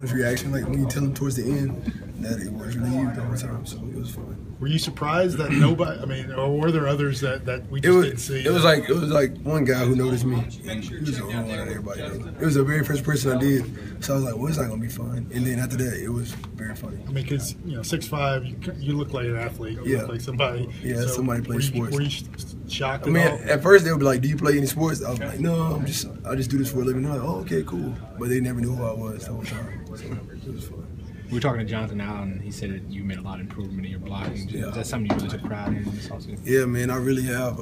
His reaction, like when you tell him towards the end that it was really you the whole time, so it was fun. Were you surprised that nobody? I mean, or were there others that we just didn't see? It was like one guy who noticed me, and he was the only one that everybody knew. It was the very first person I did, so I was like, "Well, it's not gonna be fun." And then after that, it was very funny. I mean, because 6'5", you look like an athlete. You look like somebody. Yeah, so somebody plays sports. Were you shocked? I mean, at first they would be like, "Do you play any sports?" I was like, "No, I just do this for a living." They're like, "Oh, okay, cool," but they never knew who I was the whole time. So it was fun. We were talking to Jonathan Allen. He said that you made a lot of improvement in your blocking. Is that something you really took pride in this offseason? Yeah, man, I really have.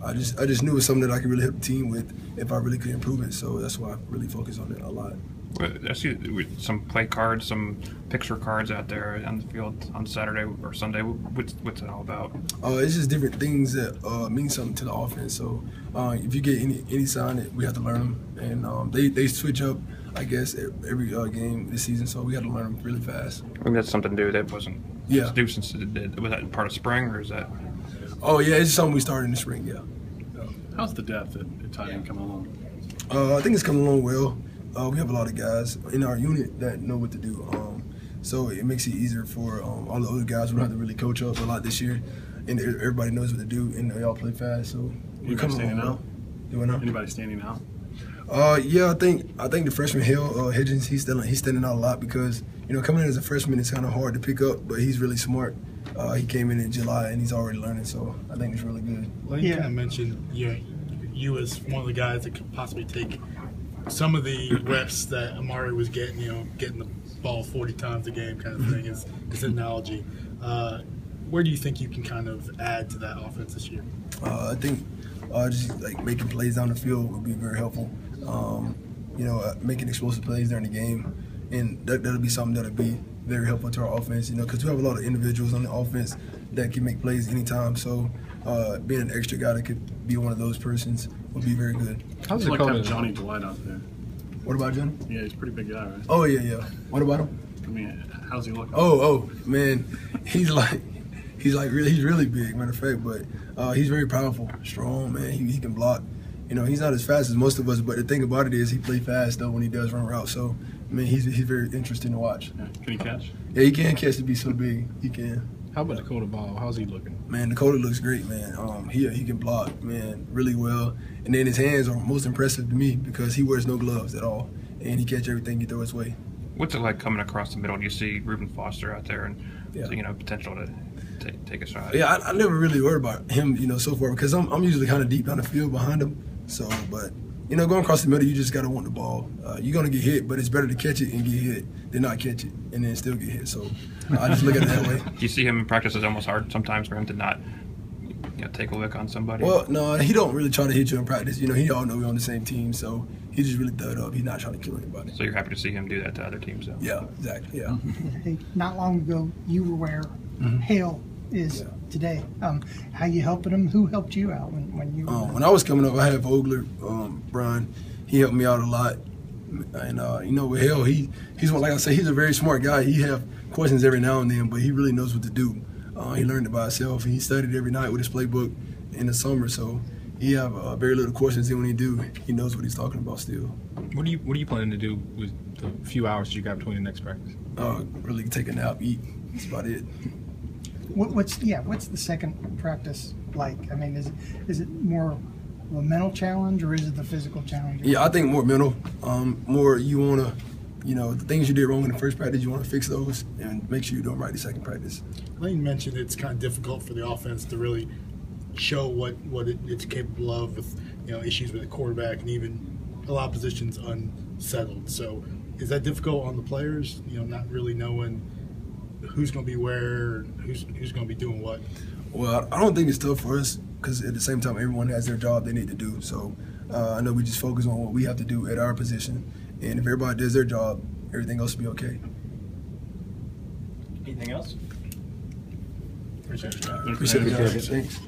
I just knew it was something that I could really help the team with if I really could improve it. So that's why I really focus on it a lot. Well, I see some play cards, some picture cards out there on the field on Saturday or Sunday. What's it all about? It's just different things that mean something to the offense. So if you get any sign, we have to learn them, and they switch up, I guess, every game this season. So we got to learn them really fast. I think that's something new that wasn't due since it did. Was that part of spring or is that? Oh yeah, it's something we started in the spring. Yeah. How's the depth at tight end coming along? I think it's coming along well. We have a lot of guys in our unit that know what to do, so it makes it easier for all the other guys. We don't have to really coach up a lot this year, and everybody knows what to do, and they all play fast. So we're coming standing out. Doing out. Anybody standing out? Yeah, I think the freshman Hedges, he's standing out a lot because coming in as a freshman it's kind of hard to pick up, but he's really smart. He came in July and he's already learning, so I think it's really good. Well, you kind of mentioned you as one of the guys that could possibly take some of the reps that Amari was getting, getting the ball 40 times a game kind of thing is an analogy. Where do you think you can kind of add to that offense this year? I think just like making plays down the field would be very helpful. Making explosive plays during the game, and that'll be something that'll be very helpful to our offense. Because we have a lot of individuals on the offense that can make plays anytime. So being an extra guy that could be one of those persons would be very good. How's it like having Johnny Dwight out there? What about Johnny? Yeah, he's a pretty big guy, right? Oh yeah. What about him? I mean, how's he looking? Oh man, he's really big. Matter of fact, but he's very powerful, strong man. He can block. He's not as fast as most of us, but the thing about it is he plays fast though when he does run routes. So he's very interesting to watch. Yeah. Can he catch? Yeah, he can catch to be so big. He can. How about Dakota Ball? How's he looking? Man, Dakota looks great, man. He can block, man, really well. And then his hands are most impressive to me because he wears no gloves at all, and he catch everything you throw his way. What's it like coming across the middle? Do you see Reuben Foster out there and potential to take a shot? Yeah, I never really worried about him, so far because I'm usually kind of deep down the field behind him. So, but going across the middle, you just gotta want the ball. You're gonna get hit, but it's better to catch it and get hit than not catch it and then still get hit. So I just look at it that way. Do you see him in practice? It's almost hard sometimes for him to not take a lick on somebody. Well, no, he don't really try to hit you in practice. He all know we're on the same team, so he just really thud up. He's not trying to kill anybody. So you're happy to see him do that to other teams, though? Yeah, exactly. Yeah. Hey, not long ago, you were where Hale is today. How you helping him? Who helped you out when you? When I was coming up, I had Vogler, Brian. He helped me out a lot, and with Hale, he's like I said, he's a very smart guy. He have questions every now and then, but he really knows what to do. He learned it by himself, and he studied every night with his playbook in the summer. So he have very little questions, and when he knows what he's talking about still. What are you planning to do with the few hours that you got between the next practice? Really take a nap, eat. That's about it. What's the second practice like? I mean, is it more of a mental challenge or is it the physical challenge? Yeah, I think more mental. More you want to, the things you did wrong in the first practice, you want to fix those and make sure you're doing right the second practice. Lane mentioned it's kind of difficult for the offense to really show what it's capable of with issues with the quarterback and even a lot of positions unsettled. So is that difficult on the players? Not really knowing who's going to be where, who's going to be doing what? Well, I don't think it's tough for us because at the same time, everyone has their job they need to do. So I know we just focus on what we have to do at our position. And if everybody does their job, everything else will be okay. Anything else? Appreciate it. Thanks.